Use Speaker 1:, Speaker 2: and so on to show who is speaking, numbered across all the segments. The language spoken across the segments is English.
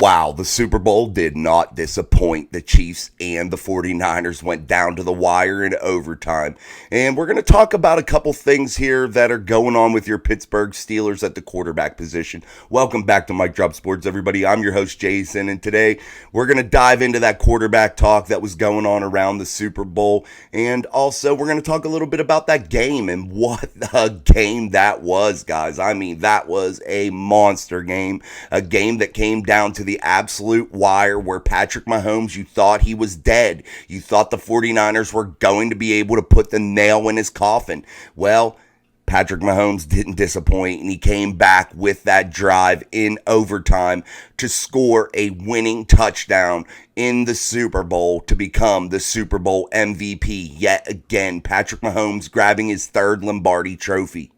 Speaker 1: Wow, the Super Bowl did not disappoint. The Chiefs and the 49ers went down to the wire in overtime. And we're going to talk about a couple things here that are going on with your Pittsburgh Steelers at the quarterback position. Welcome back to Mike Drop Sports, everybody. I'm your host, Jason, and today we're going to dive into that quarterback talk that was going on around the Super Bowl. And also, we're going to talk a little bit about that game and what a game that was, guys. I mean, that was a monster game, a game that came down to the absolute wire where Patrick Mahomes, you thought he was dead. You thought the 49ers were going to be able to put the nail in his coffin. Well, Patrick Mahomes didn't disappoint, and he came back with that drive in overtime to score a winning touchdown in the Super Bowl to become the Super Bowl MVP yet again. Patrick Mahomes grabbing his third Lombardi trophy.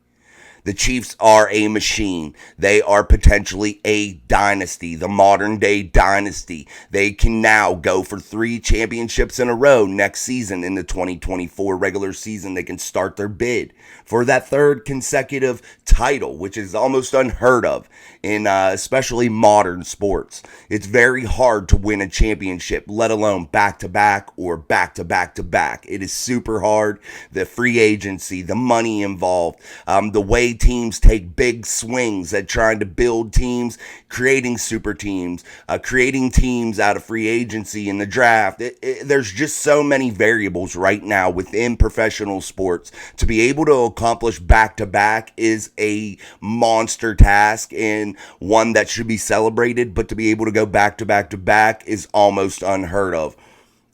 Speaker 1: The Chiefs are a machine. They are potentially a dynasty, the modern day dynasty. They can now go for 3 championships in a row next season in the 2024 regular season. They can start their bid for that third consecutive title, which is almost unheard of in especially modern sports. It's very hard to win a championship, let alone back-to-back or back-to-back-to-back. It is super hard. The free agency, the money involved, the way teams take big swings at trying to build teams, creating super teams, creating teams out of free agency in the draft. There's just so many variables right now within professional sports. To be able to accomplish back-to-back is a monster task and one that should be celebrated, but to be able to go back-to-back-to-back is almost unheard of.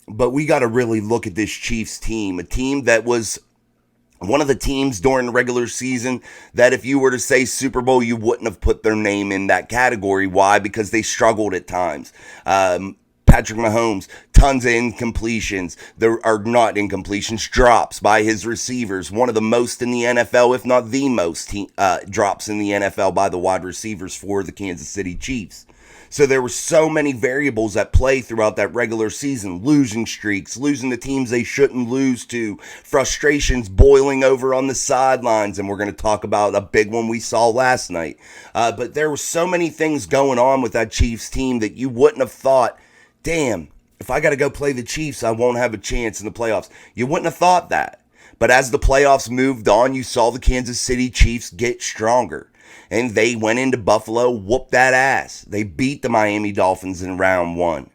Speaker 1: But we got to really look at this Chiefs team, a team that was one of the teams during the regular season that if you were to say Super Bowl, you wouldn't have put their name in that category. Why? Because they struggled at times. Patrick Mahomes, tons of incompletions. There are not incompletions, drops by his receivers. One of the most in the NFL, if not the most drops in the NFL by the wide receivers for the Kansas City Chiefs. So there were so many variables at play throughout that regular season. Losing streaks, losing the teams they shouldn't lose to, frustrations boiling over on the sidelines, and we're going to talk about a big one we saw last night. But there were so many things going on with that Chiefs team that you wouldn't have thought, damn, if I got to go play the Chiefs, I won't have a chance in the playoffs. You wouldn't have thought that. But as the playoffs moved on, you saw the Kansas City Chiefs get stronger. And they went into Buffalo, whooped that ass. They beat the Miami Dolphins in round 1.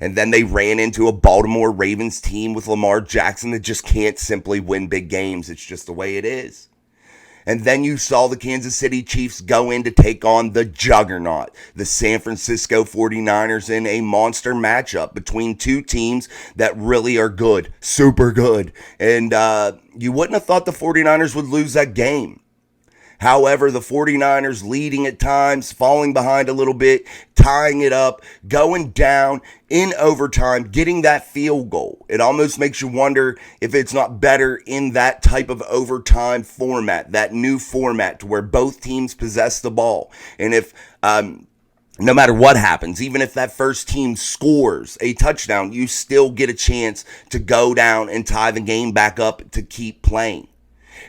Speaker 1: And then they ran into a Baltimore Ravens team with Lamar Jackson that just can't simply win big games. It's just the way it is. And then you saw the Kansas City Chiefs go in to take on the juggernaut, the San Francisco 49ers, in a monster matchup between two teams that really are good, super good. And you wouldn't have thought the 49ers would lose that game. However, the 49ers leading at times, falling behind a little bit, tying it up, going down in overtime, getting that field goal. It almost makes you wonder if it's not better in that type of overtime format, that new format to where both teams possess the ball. And if no matter what happens, even if that first team scores a touchdown, you still get a chance to go down and tie the game back up to keep playing.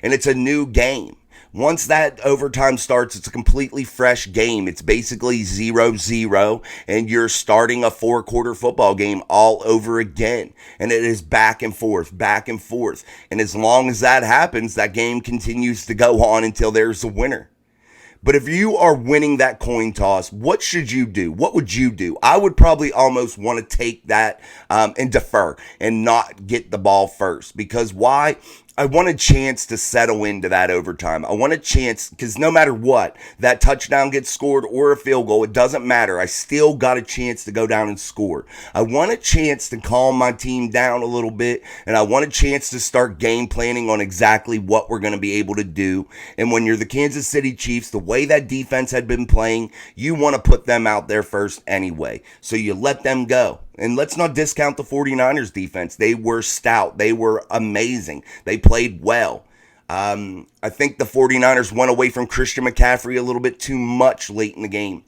Speaker 1: And it's a new game. Once that overtime starts, it's a completely fresh game. It's basically 0-0, and you're starting a 4-quarter football game all over again. And it is back and forth, back and forth. And as long as that happens, that game continues to go on until there's a winner. But if you are winning that coin toss, what should you do? What would you do? I would probably almost want to take that and defer and not get the ball first. Because why? I want a chance to settle into that overtime. I want a chance, because no matter what, that touchdown gets scored or a field goal, it doesn't matter. I still got a chance to go down and score. I want a chance to calm my team down a little bit, and I want a chance to start game planning on exactly what we're going to be able to do. And when you're the Kansas City Chiefs, the way that defense had been playing, you want to put them out there first anyway. So you let them go. And let's not discount the 49ers defense. They were stout. They were amazing. They played well. I think the 49ers went away from Christian McCaffrey a little bit too much late in the game.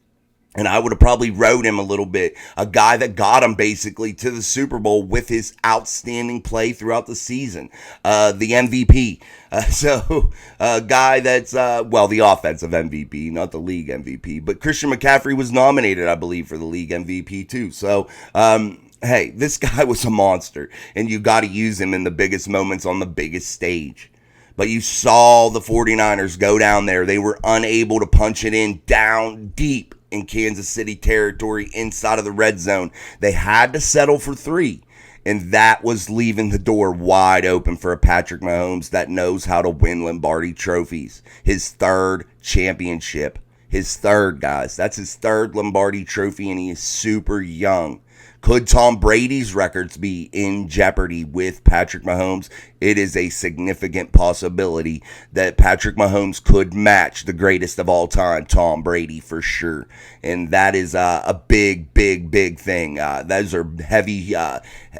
Speaker 1: And I would have probably rode him a little bit. A guy that got him basically to the Super Bowl with his outstanding play throughout the season. The MVP. So a guy that's, the offensive MVP, not the league MVP. But Christian McCaffrey was nominated, I believe, for the league MVP too. So, hey, this guy was a monster. And you got to use him in the biggest moments on the biggest stage. But you saw the 49ers go down there. They were unable to punch it in down deep in Kansas City territory inside of the red zone. They had to settle for 3. And that was leaving the door wide open for a Patrick Mahomes that knows how to win Lombardi trophies. His 3rd championship. His 3rd, guys. That's his 3rd Lombardi trophy, and he is super young. Could Tom Brady's records be in jeopardy with Patrick Mahomes? It is a significant possibility that Patrick Mahomes could match the greatest of all time, Tom Brady, for sure. And that is a big, big, big thing. Those are heavy.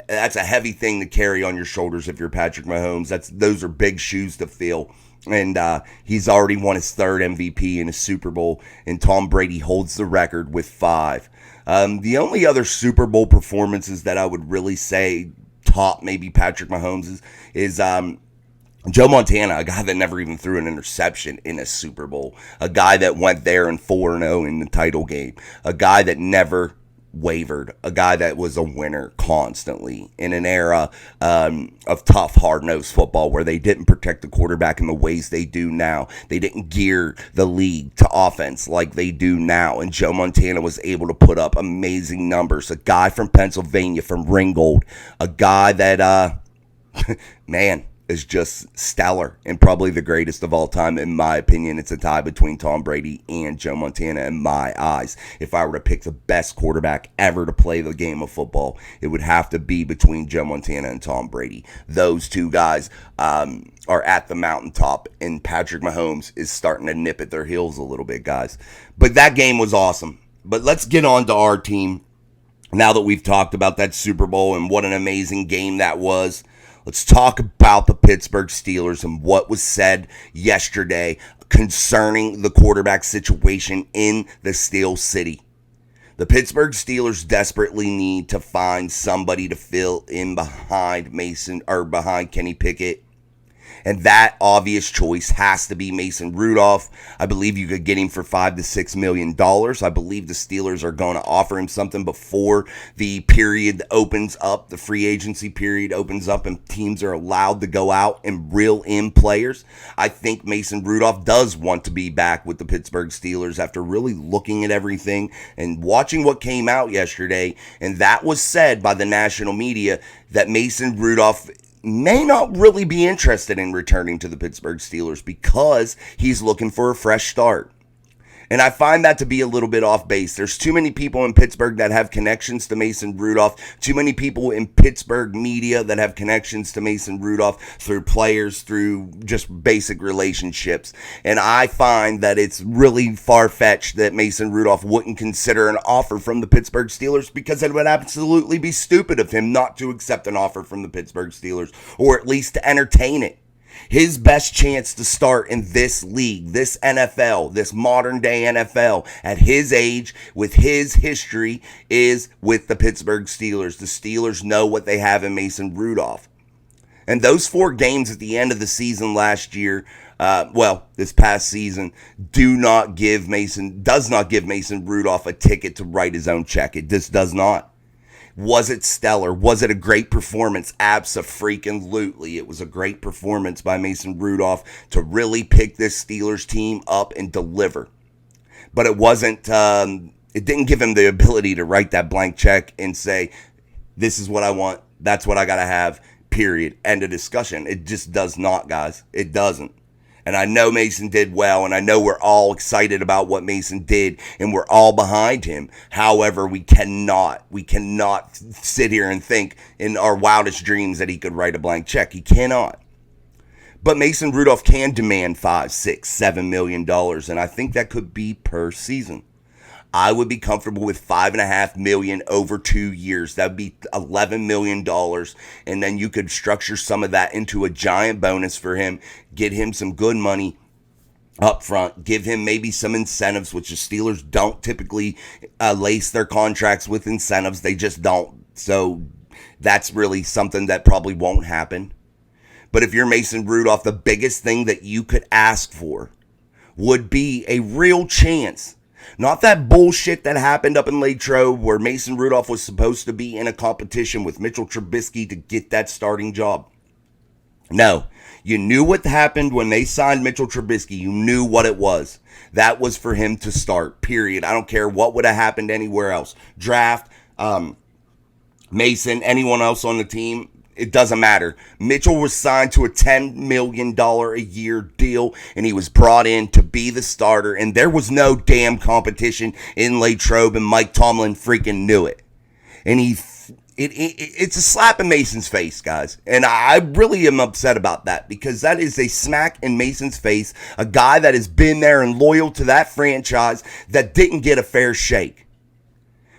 Speaker 1: That's a heavy thing to carry on your shoulders if you're Patrick Mahomes. Those are big shoes to fill. And he's already won his 3rd MVP in a Super Bowl, and Tom Brady holds the record with 5. The only other Super Bowl performances that I would really say top maybe Patrick Mahomes is Joe Montana, a guy that never even threw an interception in a Super Bowl, a guy that went there in 4-0 in the title game, a guy that never wavered, a guy that was a winner constantly in an era of tough, hard-nosed football where they didn't protect the quarterback in the ways they do now. They didn't gear the league to offense like they do now, and Joe Montana was able to put up amazing numbers. A guy from Pennsylvania, from Ringgold, a guy that, man, is just stellar and probably the greatest of all time. In my opinion, it's a tie between Tom Brady and Joe Montana in my eyes. If I were to pick the best quarterback ever to play the game of football, it would have to be between Joe Montana and Tom Brady. Those two guys are at the mountaintop, and Patrick Mahomes is starting to nip at their heels a little bit, guys. But that game was awesome. But let's get on to our team. Now that we've talked about that Super Bowl and what an amazing game that was, let's talk about the Pittsburgh Steelers and what was said yesterday concerning the quarterback situation in the Steel City. The Pittsburgh Steelers desperately need to find somebody to fill in behind Kenny Pickett. And that obvious choice has to be Mason Rudolph. I believe you could get him for $5 to $6 million. I believe the Steelers are going to offer him something before the period opens up. The free agency period opens up and teams are allowed to go out and reel in players. I think Mason Rudolph does want to be back with the Pittsburgh Steelers after really looking at everything and watching what came out yesterday. And that was said by the national media that Mason Rudolph may not really be interested in returning to the Pittsburgh Steelers because he's looking for a fresh start. And I find that to be a little bit off base. There's too many people in Pittsburgh that have connections to Mason Rudolph. Too many people in Pittsburgh media that have connections to Mason Rudolph through players, through just basic relationships. And I find that it's really far-fetched that Mason Rudolph wouldn't consider an offer from the Pittsburgh Steelers because it would absolutely be stupid of him not to accept an offer from the Pittsburgh Steelers or at least to entertain it. His best chance to start in this league, this NFL, this modern day NFL, at his age, with his history, is with the Pittsburgh Steelers. The Steelers know what they have in Mason Rudolph. And those 4 games at the end of the season last year, this past season, does not give Mason Rudolph a ticket to write his own check. It just does not. Was it stellar? Was it a great performance? Abso-freaking-lutely. It was a great performance by Mason Rudolph to really pick this Steelers team up and deliver. But it wasn't, it didn't give him the ability to write that blank check and say, this is what I want, that's what I got to have, period. End of discussion. It just does not, guys. It doesn't. And I know Mason did well, and I know we're all excited about what Mason did, and we're all behind him. However, we cannot sit here and think in our wildest dreams that he could write a blank check. He cannot. But Mason Rudolph can demand $5, $6, $7 million, and I think that could be per season. I would be comfortable with $5.5 million over 2 years. That would be $11 million. And then you could structure some of that into a giant bonus for him, get him some good money, up front, give him maybe some incentives, which the Steelers don't typically lace their contracts with incentives. They just don't. So that's really something that probably won't happen. But if you're Mason Rudolph, the biggest thing that you could ask for would be a real chance. Not that bullshit that happened up in Latrobe where Mason Rudolph was supposed to be in a competition with Mitchell Trubisky to get that starting job. No, you knew what happened when they signed Mitchell Trubisky. You knew what it was. That was for him to start, period. I don't care what would have happened anywhere else. Draft, Mason, anyone else on the team. It doesn't matter. Mitchell was signed to a $10 million a year deal, and he was brought in to be the starter, and there was no damn competition in Latrobe, and Mike Tomlin freaking knew it. And it's a slap in Mason's face, guys. And I really am upset about that because that is a smack in Mason's face, a guy that has been there and loyal to that franchise that didn't get a fair shake.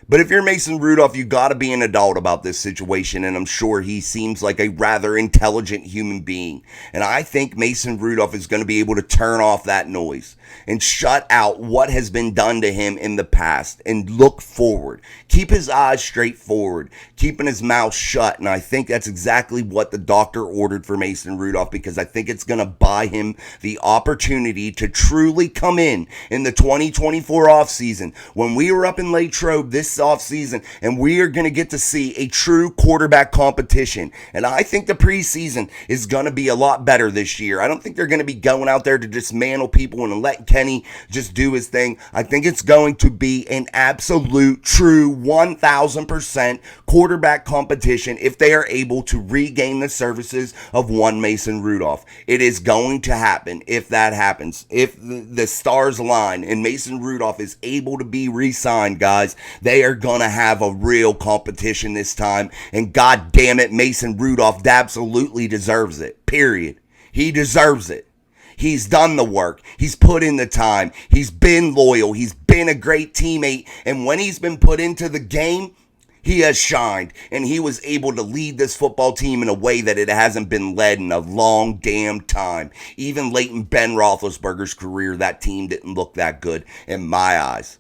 Speaker 1: But if you're Mason Rudolph, you got to be an adult about this situation, and I'm sure he seems like a rather intelligent human being. And I think Mason Rudolph is going to be able to turn off that noise and shut out what has been done to him in the past and look forward. Keep his eyes straight forward, keeping his mouth shut. And I think that's exactly what the doctor ordered for Mason Rudolph, because I think it's going to buy him the opportunity to truly come in the 2024 offseason. When we were up in Latrobe this offseason, and we are going to get to see a true quarterback competition. And I think the preseason is going to be a lot better this year. I don't think they're going to be going out there to dismantle people and let Kenny just do his thing. I think it's going to be an absolute, true 1,000% quarterback competition if they are able to regain the services of one Mason Rudolph. It is going to happen if that happens. If the stars align and Mason Rudolph is able to be re-signed, guys, they are going to have a real competition this time. And god damn it, Mason Rudolph absolutely deserves it. Period. He deserves it. He's done the work. He's put in the time. He's been loyal. He's been a great teammate. And when he's been put into the game, he has shined. And he was able to lead this football team in a way that it hasn't been led in a long damn time. Even late in Ben Roethlisberger's career, that team didn't look that good in my eyes.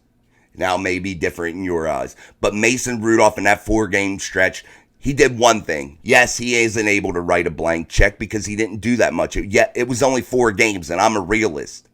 Speaker 1: Now may be different in your eyes. But Mason Rudolph in that 4-game stretch, he did one thing. Yes, he isn't able to write a blank check because he didn't do that much. Yet it was only 4 games, and I'm a realist.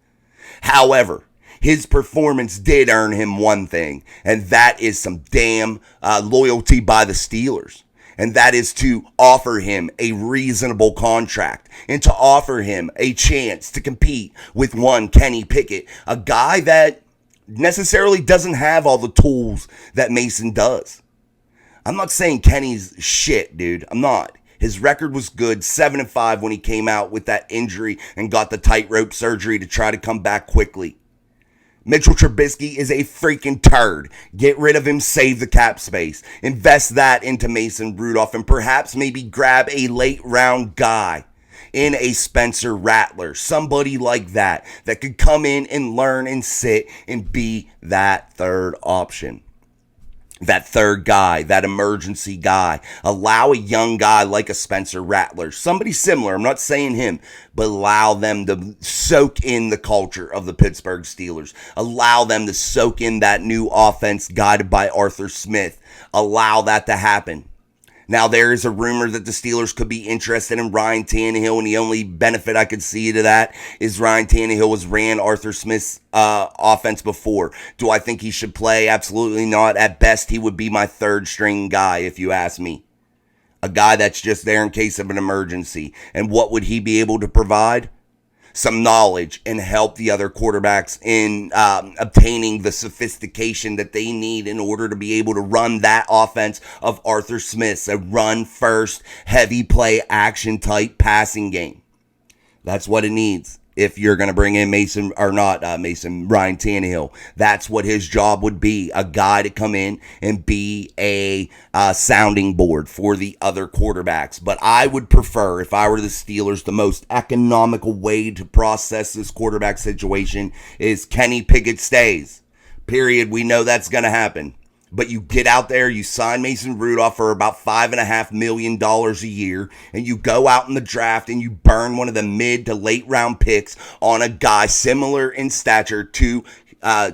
Speaker 1: However, his performance did earn him one thing, and that is some damn loyalty by the Steelers. And that is to offer him a reasonable contract and to offer him a chance to compete with one Kenny Pickett, a guy that necessarily doesn't have all the tools that Mason does. I'm not saying Kenny's shit, dude. I'm not. His record was good, 7-5 when he came out with that injury and got the tightrope surgery to try to come back quickly. Mitchell Trubisky is a freaking turd. Get rid of him, save the cap space. Invest that into Mason Rudolph and perhaps maybe grab a late round guy in a Spencer Rattler. Somebody like that could come in and learn and sit and be that third option. That third guy, that emergency guy. Allow a young guy like a Spencer Rattler, somebody similar, I'm not saying him, but allow them to soak in the culture of the Pittsburgh Steelers. Allow them to soak in that new offense guided by Arthur Smith. Allow that to happen. Now, there is a rumor that the Steelers could be interested in Ryan Tannehill, and the only benefit I could see to that is Ryan Tannehill has ran Arthur Smith's offense before. Do I think he should play? Absolutely not. At best, he would be my third string guy, if you ask me. A guy that's just there in case of an emergency. And what would he be able to provide? Some knowledge and help the other quarterbacks in obtaining the sophistication that they need in order to be able to run that offense of Arthur Smith's, a run first, heavy play, action type passing game. That's what it needs. If you're going to bring in Ryan Tannehill, that's what his job would be. A guy to come in and be a sounding board for the other quarterbacks. But I would prefer, if I were the Steelers, the most economical way to process this quarterback situation is Kenny Pickett stays. Period. We know that's going to happen. But you get out there, you sign Mason Rudolph for about $5.5 million a year, and you go out in the draft and you burn one of the mid to late round picks on a guy similar in stature to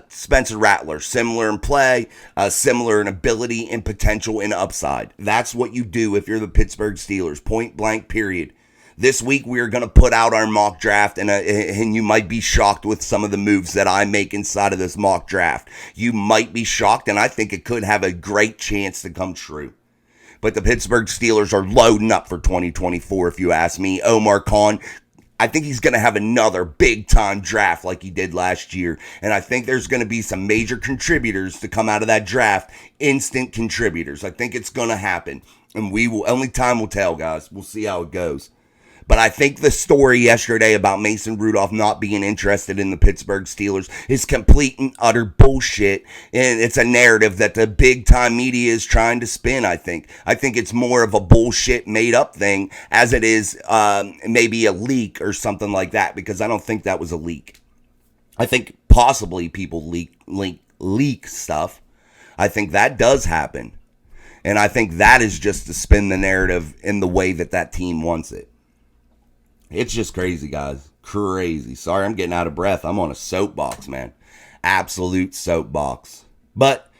Speaker 1: Spencer Rattler, similar in play, similar in ability and potential and upside. That's what you do if you're the Pittsburgh Steelers, point blank, period. This week we are going to put out our mock draft, and you might be shocked with some of the moves that I make inside of this mock draft. You might be shocked, and I think it could have a great chance to come true. But the Pittsburgh Steelers are loading up for 2024, if you ask me. Omar Khan, I think he's going to have another big-time draft like he did last year. And I think there's going to be some major contributors to come out of that draft, instant contributors. I think it's going to happen. And only time will tell, guys. We'll see how it goes. But I think the story yesterday about Mason Rudolph not being interested in the Pittsburgh Steelers is complete and utter bullshit. And it's a narrative that the big time media is trying to spin, I think. I think it's more of a bullshit made up thing as it is maybe a leak or something like that, because I don't think that was a leak. I think possibly people leak stuff. I think that does happen. And I think that is just to spin the narrative in the way that team wants it. It's just crazy, guys. Crazy. Sorry, I'm getting out of breath. I'm on a soapbox, man. Absolute soapbox. But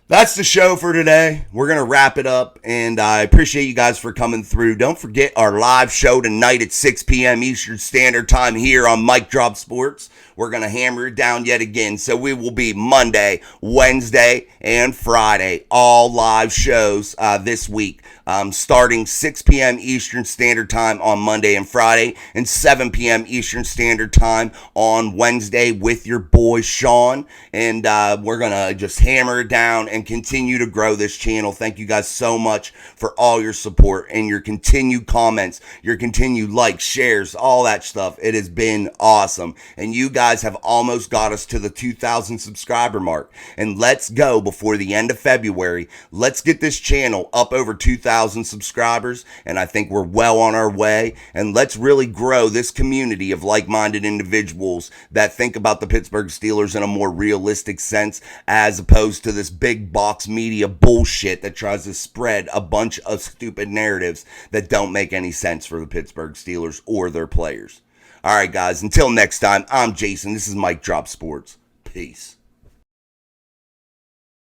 Speaker 1: that's the show for today. We're going to wrap it up, and I appreciate you guys for coming through. Don't forget our live show tonight at 6 p.m. Eastern Standard Time here on Mic Drop Sports. We're going to hammer it down yet again. So we will be Monday, Wednesday, and Friday. All live shows this week. Starting 6 p.m. Eastern Standard Time on Monday and Friday, and 7 p.m. Eastern Standard Time on Wednesday with your boy Sean. And we're going to just hammer it down and continue to grow this channel. Thank you guys so much for all your support and your continued comments, your continued likes, shares, all that stuff. It has been awesome. And you guys have almost got us to the 2,000 subscriber mark. And let's go before the end of February. Let's get this channel up over 2,000 subscribers, and I think we're well on our way. And let's really grow this community of like-minded individuals that think about the Pittsburgh Steelers in a more realistic sense, as opposed to this big box media bullshit that tries to spread a bunch of stupid narratives that don't make any sense for the Pittsburgh Steelers or their players. All right, guys, until next time, I'm Jason. This is Mic Drop Sports. Peace.